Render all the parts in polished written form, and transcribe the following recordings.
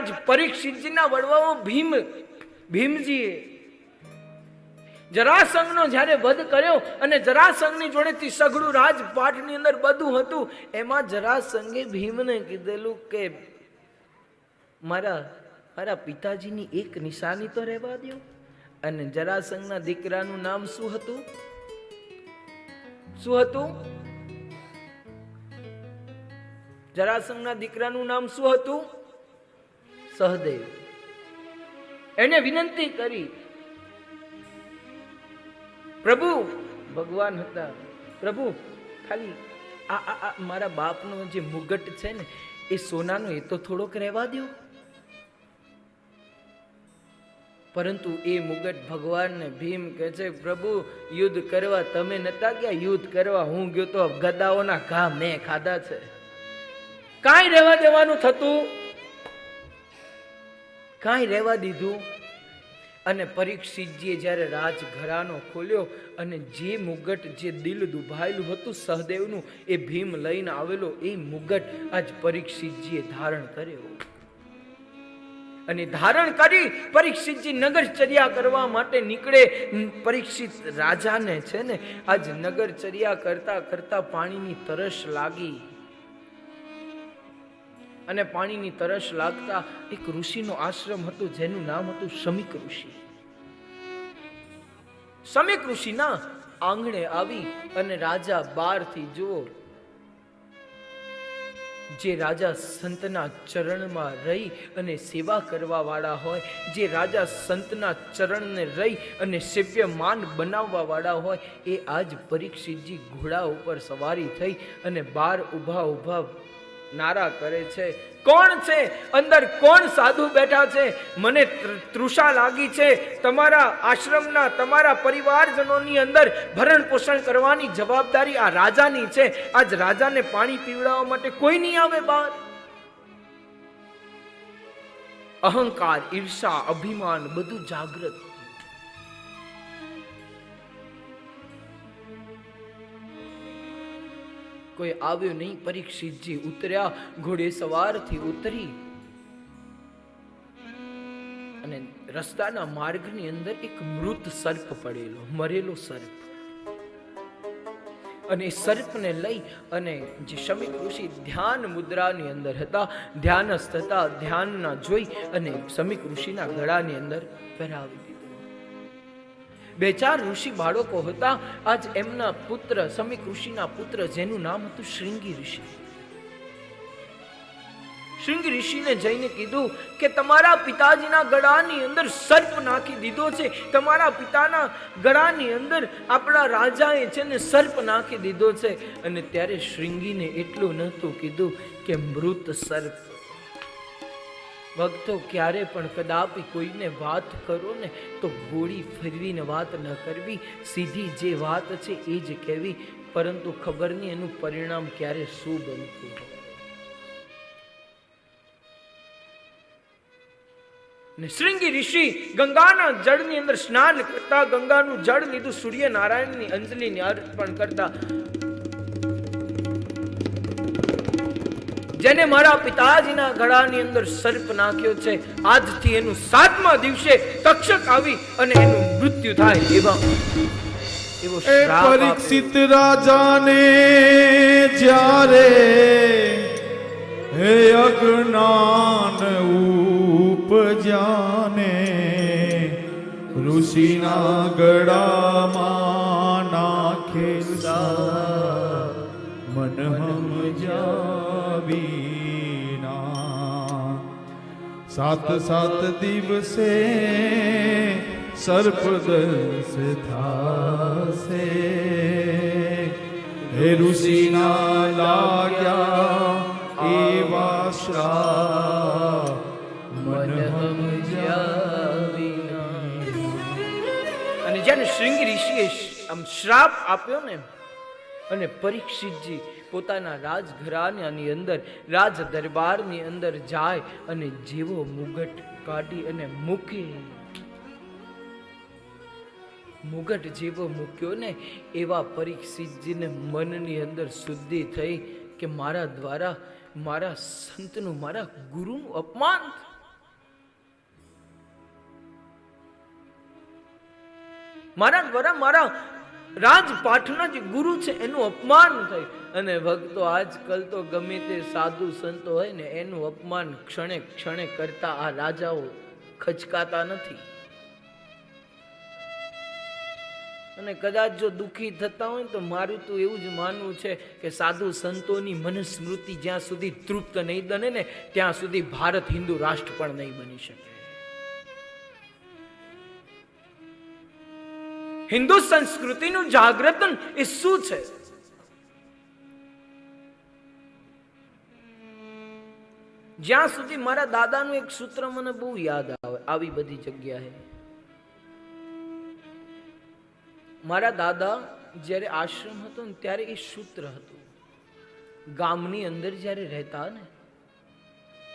આજ પરીક્ષિતજીના વડવાઓ ભીમજીએ જરાસંઘનો જ્યારે વધ કર્યો અને જરાસંઘની જોડેથી સઘળું રાજપાટની અંદર બધું હતું, એમાં જરાસંઘે ભીમને કીધેલું કે મારા પિતાજીની એક નિશાની તો રહેવા દો. અને જરાસંઘના દીકરાનું નામ શું હતું? જરાસંઘના દીકરાનું નામ શું હતું? સહદેવ. એને વિનંતી કરી, પ્રભુ, ભગવાન હતા, પ્રભુ ખાલી આ મારા બાપનો જે મુગટ છે ને એ સોનાનો, એ તો થોડોક રહેવા દો. પરંતુ એ મુગટ ભગવાનને ભીમ કહે છે, પ્રભુ યુદ્ધ કરવા તમે નતા ગયા, યુદ્ધ કરવા હું ગયો તો ગદાઓના ઘા મેં ખાધા છે. કાંઈ રહેવા દેવાનું થતું, કાંઈ રહેવા દીધું. અને પરીક્ષિતજીએ જ્યારે રાજઘરાનો ખોલ્યો અને જે મુગટ, જે દિલ દુભાયેલું હતું સહદેવનું, એ ભીમ લઈને આવેલો એ મુગટ આજ પરીક્ષિતજીએ ધારણ કર્યો. અને ધારણ કરી પરીક્ષિતજી નગરચર્યા કરવા માટે નીકળે. પરીક્ષિત રાજાને છે ને આજ નગરચર્યા કરતા કરતા પાણીની તરસ લાગી. અને પાણીની તરસ લાગતા એક ઋષિનો આશ્રમ હતો જેનું નામ હતું શમીક ઋષિ. શમીક ઋષિના આંગણે આવી અને રાજા બહારથી જુઓ, જે રાજા સંતના ચરણમાં રહી અને સેવા કરવા વાળા હોય, જે રાજા સંતના ચરણને રહી અને સેવ્યમાન બનાવવા વાળા હોય, એ આજ પરીક્ષિતજી ઘોડા ઉપર સવારી થઈ અને બહાર ઊભા ઊભા નારા કરે છે, કોણ છે અંદર? કોણ સાધુ બેઠા છે? મને તૃષા લાગી છે. તમારા આશ્રમના, તમારા પરિવારજનોની અંદર ભરણ પોષણ કરવાની જવાબદારી આ રાજાની છે. આજ રાજાને પાણી પીવડાવવા માટે કોઈ નહીં આવે બહાર. અહંકાર, ઈર્ષા, અભિમાન બધું જાગૃત. કોઈ આવ્યો નહીં. પરીક્ષિતજી ઉતર્યા, ઘોડે સવારથી ઉતરી અને રસ્તાના માર્ગની અંદર એક મૃત સર્પ પડેલો, મરેલો સર્પ. અને એ સર્પને લઈ અને જે શમીક ઋષિ ધ્યાન મુદ્રાની અંદર હતા, ધ્યાનસ્થ હતા, ધ્યાનના જોઈ અને શમીક ઋષિના ગળાની અંદર પહેરાવી દીધો. બે ચાર ઋષિ બાળકો હતા. આજ એમના પુત્ર, શમીક ઋષિના પુત્ર, જેનું નામ હતું શૃંગી ઋષિ. શૃંગી ઋષિને જઈને કીધું કે તમારા પિતાજીના ગળાની અંદર સર્પ નાખી દીધો છે. તમારા પિતાના ગળાની અંદર આપણા રાજાએ છે ને સર્પ નાખી દીધો છે. અને ત્યારે શૃંગીને એટલું નહોતું કીધું કે મૃત સર્પ. ભક્તો, ક્યારે પણ કદાપી કોઈને વાત કરો ને તો ગોળી ફેરવીને વાત ન કરવી. સીધી જે વાત છે એ જ કહેવી. પરંતુ ખબર નહીં એનું પરિણામ ક્યારે શું બનતું. ને શૃંગી ઋષિ ગંગાના જળની અંદર સ્નાન કરતા, ગંગાનું જળ લીધું, સૂર્યનારાયણની અંજલિને અર્પણ કરતા, જેને મારા પિતાજીના ગળાની અંદર સર્પ નાખ્યો છે, આજથી એનું 7મા દિવસે તક્ષક આવી અને એનું મૃત્યુ થાય. એવો પરીક્ષિત રાજાને જ્યારે હે અજ્ઞાન ઉપજાને ઋષિના ગળામાં નાખે મન સમજાવીના 7 દિવસે સર્પદંશ થાશે. હે ઋષિના લાગ્યા એવા શ્રાપ મન સમજાવીના. અને જ્યારે શૃંગી ઋષિએ આમ શ્રાપ આપ્યો ને, અને પરીક્ષિતજી પોતાના રાજઘરાનાની અંદર, રાજ દરબારની અંદર જાય અને જેવો મુગટ કાઢી અને મૂકે, મુગટ જેવો મૂક્યો ને, એવા પરીક્ષિતજીને મનની અંદર શુદ્ધિ થઈ કે મારા દ્વારા મારા સંતનું, મારા ગુરુનું અપમાન. મારા દ્વારા મારા રાજપાઠના જે ગુરુ છે એનું અપમાન થયું. અને ભક્તો આજકાલ તો ગમે તે સાધુ સંતો હોય ને એનું અપમાન ક્ષણે ક્ષણે કરતા આ રાજાઓ ખચકાતા નથી. અને કદાચ જો દુઃખી થતા હોય તો મારું તો એવું જ માનવું છે કે સાધુ સંતોની મનુસ્મૃતિ જ્યાં સુધી તૃપ્ત નહીં બને ને ત્યાં સુધી ભારત હિન્દુ રાષ્ટ્ર પણ નહીં બની શકે. હિન્દુ સંસ્કૃતિનું જાગૃતન એ શું છે? જ્યાં સુધી મારા દાદાનું એક સૂત્ર મને બહુ યાદ આવે આવી બધી જગ્યાએ. મારા દાદા જ્યારે આશ્રમ હતો ને ત્યારે એ સૂત્ર હતું. ગામની અંદર જ્યારે રહેતા ને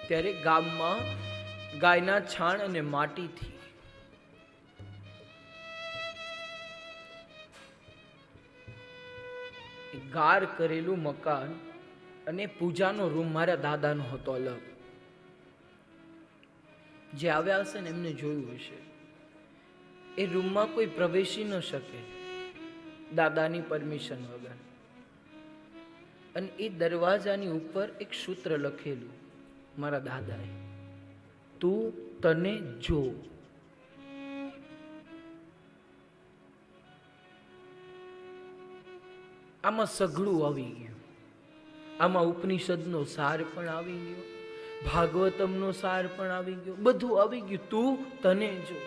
ત્યારે ગામમાં ગાયના છાણ અને માટીથી ગાર કરેલું મકાન અને પૂજાનો રૂમ મારા દાદાનો હતો અલગ. જે આવ્યા હશે ને એમને જોયું હશે. એ રૂમમાં કોઈ પ્રવેશી ન શકે દાદાની પરમિશન વગર. અને એ દરવાજાની ઉપર એક સૂત્ર લખેલું મારા દાદાએ, તું તને જો. આમાં સઘળું આવી ગયું. આમાં ઉપનિષદનો સાર પણ આવી ગયો, ભાગવતમનો સાર પણ આવી ગયો, બધું આવી ગયું. તું તને જો.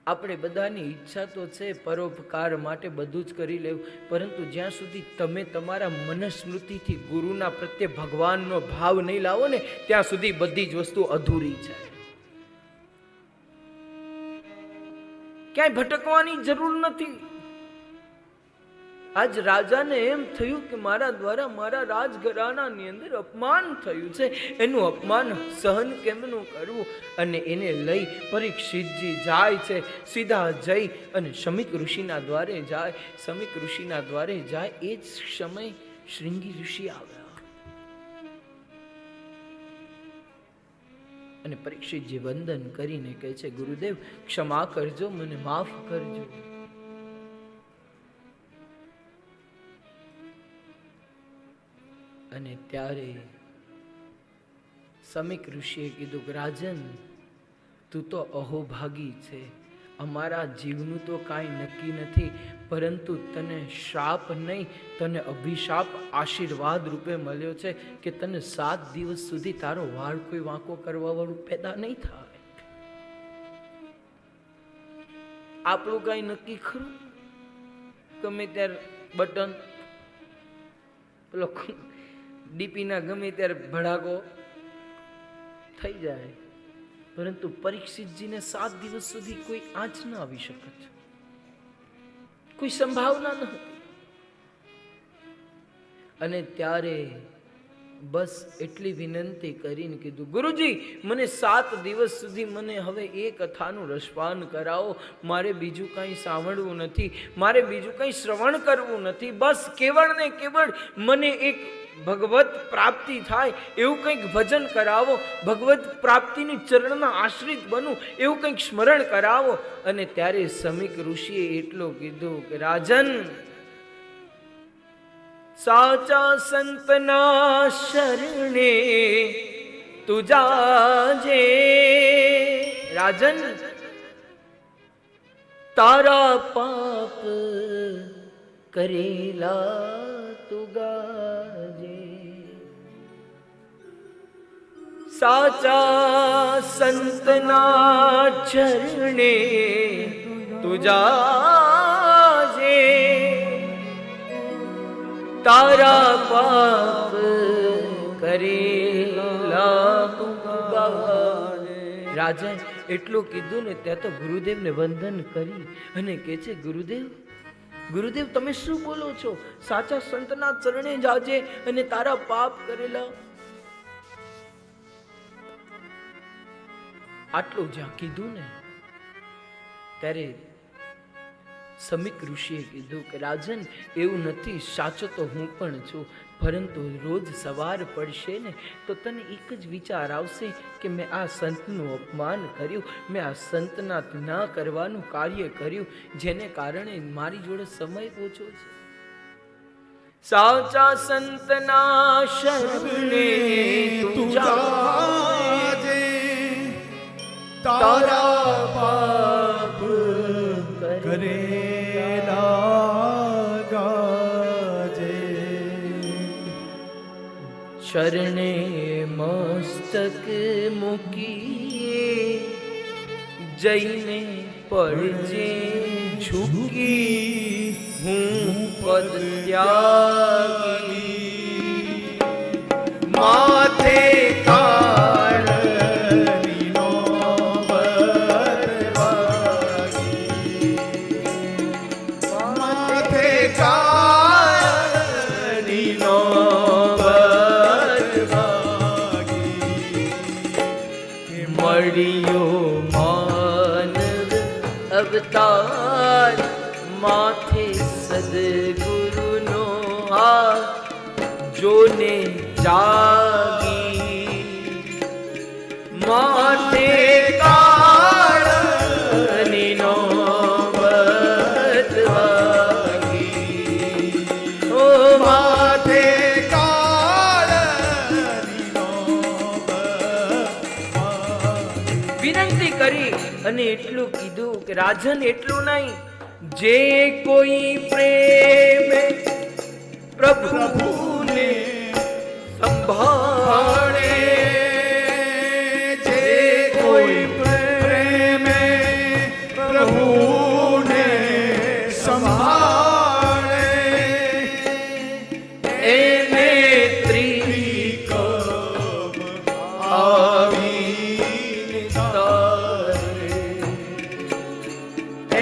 આપણે બધાની ઈચ્છા તો છે પરોપકાર માટે બધું જ કરી લેવું, પરંતુ જ્યાં સુધી તમે તમારા મનસ્મૃતિથી ગુરુના પ્રત્યે ભગવાનનો ભાવ નહીં લાવો ને ત્યાં સુધી બધી જ વસ્તુ અધૂરી છે. ક્યાંય ભટકવાની જરૂર નથી. આજ રાજાને એમ થયું કે મારા દ્વારા મારા રાજઘરાનાની અંદર અપમાન થયું છે, એનું અપમાન સહન કેમનું કરવું. અને એને લઈ પરીક્ષિતજી જાય છે. સીધા જઈ અને શમીક ઋષિના દ્વારે જાય. શમીક ઋષિના દ્વારે જાય એ જ સમય શૃંગી ઋષિ આવ્યા અને પરીક્ષિતજી વંદન કરીને કહે છે, ગુરુદેવ ક્ષમા કરજો, મને માફ કરજો. અને ત્યારે શમીક ઋષિએ કીધું કે રાજન, તું તો અહોભાગી છે. અમારા જીવનું તો કાંઈ નક્કી નથી, પરંતુ તને શ્રાપ નહીં, તને અભિશાપ આશીર્વાદ રૂપે મળ્યો છે કે તને 7 દિવસ સુધી તારો વાળ કોઈ વાંકો કરવા વાળું પેદા નહીં થાય. આપણું કાંઈ નક્કી ખરું? ગમે ત્યારે બટન પેલો ડીપીના ગમે ત્યારે ભડાકો થઈ જાય, પરંતુ પરીક્ષિતજીને 7 દિવસ સુધી કોઈ આંચ ન આવી શકત, કોઈ સંભાવના ન હતી. અને ત્યારે બસ એટલી વિનંતી કરીને કીધું, ગુરુજી મને 7 દિવસ સુધી મને હવે એ કથાનું રસપાન કરાવો. મારે બીજું કંઈ સાંભળવું નથી, મારે બીજું કંઈ શ્રવણ કરવું નથી. બસ કેવળ ને કેવળ મને એક ભગવત પ્રાપ્તિ થાય એવું કંઈક ભજન કરાવો, ભગવત પ્રાપ્તિની ચરણના આશ્રિત બનું એવું કંઈક સ્મરણ કરાવો. અને ત્યારે શમીક ઋષિએ એટલું કીધું કે રાજન, સાચા સંતના શરણે તું જાજે. રાજન, તારા પાપ કરેલા તું ગાજે. સાચા સંતના ચરણે તું જાજે, તારા પાપ કરેલા તું ગાજે. રાજા એટલું કીધું ને ત્યાં તો ગુરુદેવને વંદન કરી અને કહે છે, ગુરુદેવ, ગુરુદેવ તમે શું બોલો છો? સાચા સંતના ચરણે જાજે અને તારા પાપ કરેલા. આટલું જ્યાં કીધું ને ત્યારે શમીક ઋષિએ કીધું કે રાજન, એવું નથી, સાચો તો હું પણ છું, પરંતુ રોજ સવાર પડશે ને તો તને એક જ વિચાર આવશે કે મેં આ સંતનું અપમાન કર્યું, મેં આ સંતના ના કરવાનું કાર્ય કર્યું, જેને કારણે મારી જોડે સમય ઓછો છે. સાચા સંતના શરણે તું જાજે, તારા પાપ કરેલા ગાજે. શરણે મસ્તક મૂકીએ જઈને પડજે ઝૂકી, હું પદ ત્યાગી માથે કાળની નોબત વાગી, માથે કાળની નોબત વાગી. મળ્યો માનવ અવતાર, માથે સદગુરુનો હાથ, જોને જાગી માથે કાળની નોબત વાગી. ઓ માથે કાળની નોબત વાગી. વિનંતી કરી અને એટલું કીધું કે રાજન એટલું નહીં, જે કોઈ પ્રેમ પ્રભુને સંભાળે, જે કોઈ પ્રેમે પ્રભુને સંભાળે, એને ત્રિકમ આવીને તારે,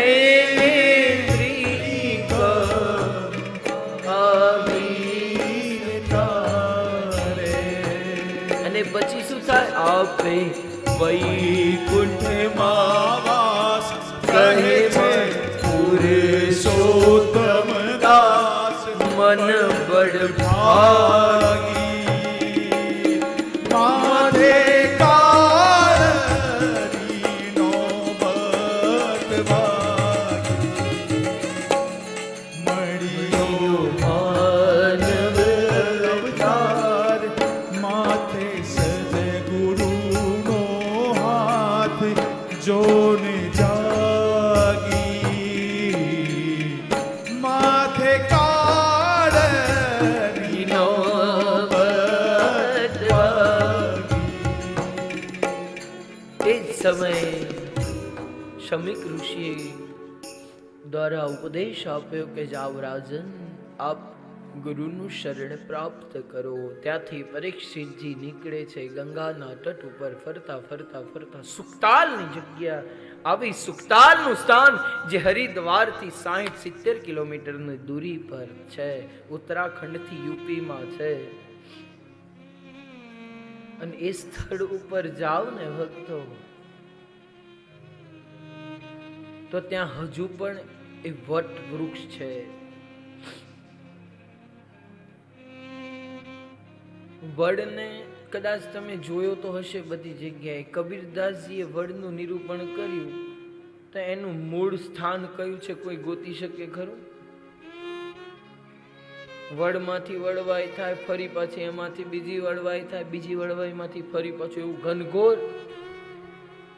એને ત્રિકમ આવીને તારે. અને પછી શું થાય? આપે વૈકુંઠમાં વાસ કહે કહે છે પુરુષોત્તમ દાસ. મન બળ ભાગી માથે કાળની નોબત વાગી. મળ્યો માનવ અવતાર, માથે સદગુરુનો હાથ, જોને જાગી માથે કાળની નોબત વાગી. એ જ સમયે શમિક ઋષિએ દ્વારા ઉપદેશ આપ્યો કે જાઓ રાજન, આપ ગુરુનું શરણ પ્રાપ્ત કરો. ત્યાંથી પરીક્ષિતજી નીકળે છે. ગંગાના તટ ઉપર ફરતા ફરતા ફરતા સુખતાલની જગ્યા આવી. સુખતાલનું સ્થાન જે હરિદ્વારથી 60-70 કિલોમીટરની દૂરી પર છે, ઉત્તરાખંડથી યુપીમાં છે. અને એ સ્થળ ઉપર જાઓ ને ભક્તો, તો ત્યાં હજુ પણ એ વટ વૃક્ષ છે. વડને કદાચ તમે જોયો તો હશે બધી જગ્યાએ. કબીરદાસજીએ વડનું નિરૂપણ કર્યું તો એનું મૂળ સ્થાન કયું છે કોઈ ગોતી શકે ખરું? વડમાંથી વડવાઈ થાય, ફરી પાછી એમાંથી બીજી વડવાઈ થાય, બીજી વડવાઈમાંથી ફરી પાછું, એવું ઘનઘોર.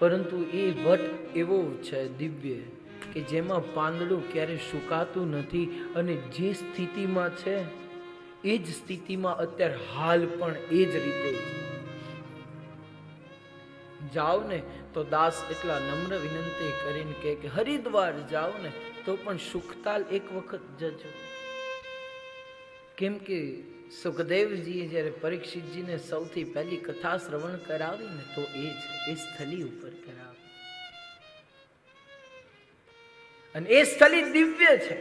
પરંતુ એ વટ એવો છે દિવ્ય કે જેમાં પાંદડું ક્યારે સુકાતું નથી, અને જે સ્થિતિમાં છે એ જ સ્થિતિમાં અત્યારે હાલ પણ એ જ રીતે જાઓ ને તો દાસ એટલા નમ્ર વિનંતી કરીને કહે કે હરિદ્વાર જાઓ ને તો પણ સુખતાલ એક વખત જજો. કેમ કે સુખદેવજીએ જ્યારે પરીક્ષિતજીને સૌથી પહેલી કથા શ્રવણ કરાવી ને તો એ સ્થલી ઉપર કરાવી. અને એ સ્થલી દિવ્ય છે.